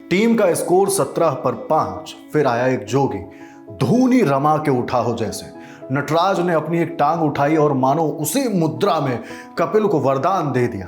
Team का score 17 पर 5। फिर आया एक जोगी, धूनी रमा के उठा हो जैसे। नटराज ने अपनी एक टांग उठाई और मानो उसी मुद्रा में कपिल को वरदान दे दिया।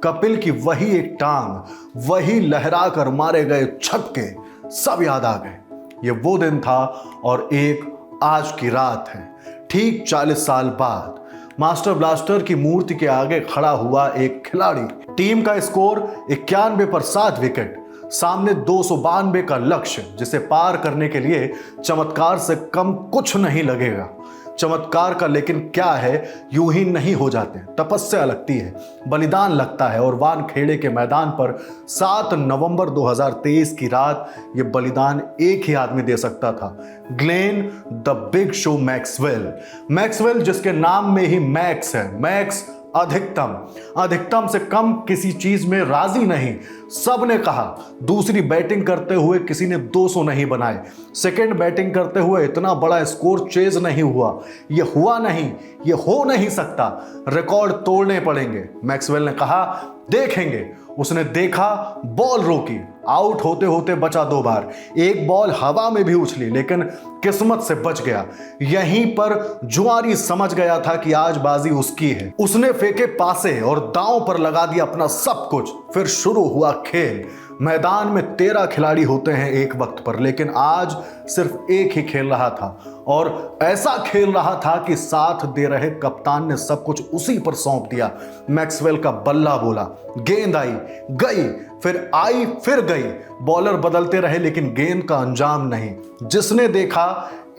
कपिल की वही एक टांग, वही लहरा कर मारे गए छक्के सब याद आ गए। ये वो दिन था और एक आज की रात है। ठीक 40 साल बाद मास्टर ब्लास्टर की मूर्ति के आगे खड़ा हुआ एक खिलाड़ी। टीम का स्कोर 91 पर 7 विकेट, सामने 292 का लक्ष्य जिसे पार करने के लिए चमत्कार से कम कुछ नहीं लगेगा। चमत्कार का लेकिन क्या है, यूं ही नहीं हो जाते। तपस्या लगती है, बलिदान लगता है और वानखेड़े के मैदान पर 7 नवंबर 2023 की रात ये बलिदान एक ही आदमी दे सकता था, Glenn the big show Maxwell, जिसके नाम में ही मैक्स है। मैक्स अधिकतम से कम किसी चीज में राजी नहीं। सब ने कहा दूसरी बैटिंग करते हुए किसी ने 200 नहीं बनाए, सेकंड बैटिंग करते हुए इतना बड़ा स्कोर चेज नहीं हुआ, ये हुआ नहीं, ये हो नहीं सकता, रिकॉर्ड तोड़ने पड़ेंगे। मैक्सवेल ने कहा देखेंगे। उसने देखा, बॉल रोकी, आउट होते होते बचा 2 बार, एक बॉल हवा में भी उछली लेकिन किस्मत से बच गया। यहीं पर जुआरी समझ गया था कि आज बाजी उसकी है। उसने फेंके पासे और दांव पर लगा दिया अपना सब कुछ। फिर शुरू हुआ खेल। मैदान में 13 खिलाड़ी होते हैं एक वक्त पर, लेकिन आज सिर्फ एक ही खेल रहा था और ऐसा खेल रहा था कि साथ दे रहे कप्तान ने सब कुछ उसी पर सौंप दिया। मैक्सवेल का बल्ला बोला, गेंद आई, गई, फिर आई, फिर गई। बॉलर बदलते रहे लेकिन गेंद का अंजाम नहीं। जिसने देखा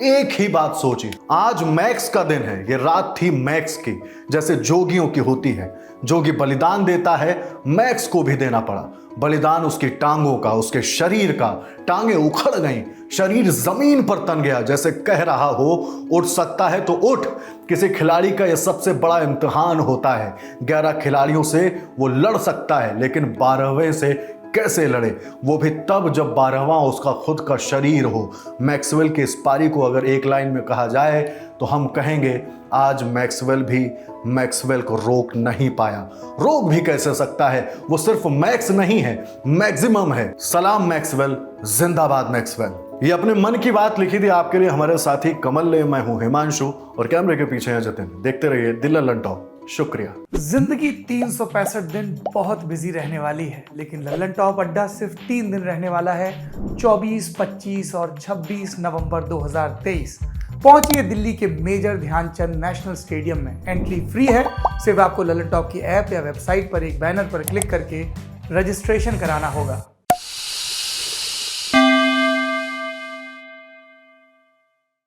एक ही बात सोची, आज मैक्स का दिन है। ये रात थी मैक्स की, जैसे जोगियों की होती है। जोगी बलिदान देता है, मैक्स को भी देना पड़ा बलिदान। उसकी टांगों का, उसके शरीर का। टांगें उखड़ गईं, शरीर जमीन पर तन गया, जैसे कह रहा हो उठ सकता है तो उठ। किसी खिलाड़ी का यह सबसे बड़ा इम्तिहान होता है। 11 खिलाड़ियों से वो लड़ सकता है लेकिन 12वें से कैसे लड़े, वो भी तब जब 12वां उसका खुद का शरीर हो। मैक्सवेल की इस पारी को अगर एक लाइन में कहा जाए तो हम कहेंगे आज मैक्सवेल भी मैक्सवेल को रोक नहीं पाया। रोक भी कैसे सकता है, वो सिर्फ मैक्स नहीं है, मैक्सिमम है। सलाम मैक्सवेल, जिंदाबाद मैक्सवेल। ये अपने मन की बात लिखी थी आपके लिए हमारे साथी कमल ने। मैं हूं हिमांशु और कैमरे के पीछे हैं जतिन। देखते रहिए दिल ललन टॉप। शुक्रिया। जिंदगी 365 दिन बहुत बिजी रहने वाली है, लेकिन ललन टॉप अड्डा सिर्फ 3 दिन रहने वाला है, 24, 25 और 26 नवंबर 2023। पहुंचिए दिल्ली के मेजर ध्यानचंद नेशनल स्टेडियम में। एंट्री फ्री है। सिर्फ आपको ललन टॉप की ऐप या वेबसाइट पर एक बैनर पर क्लिक करके रजिस्ट्रेशन कराना होगा।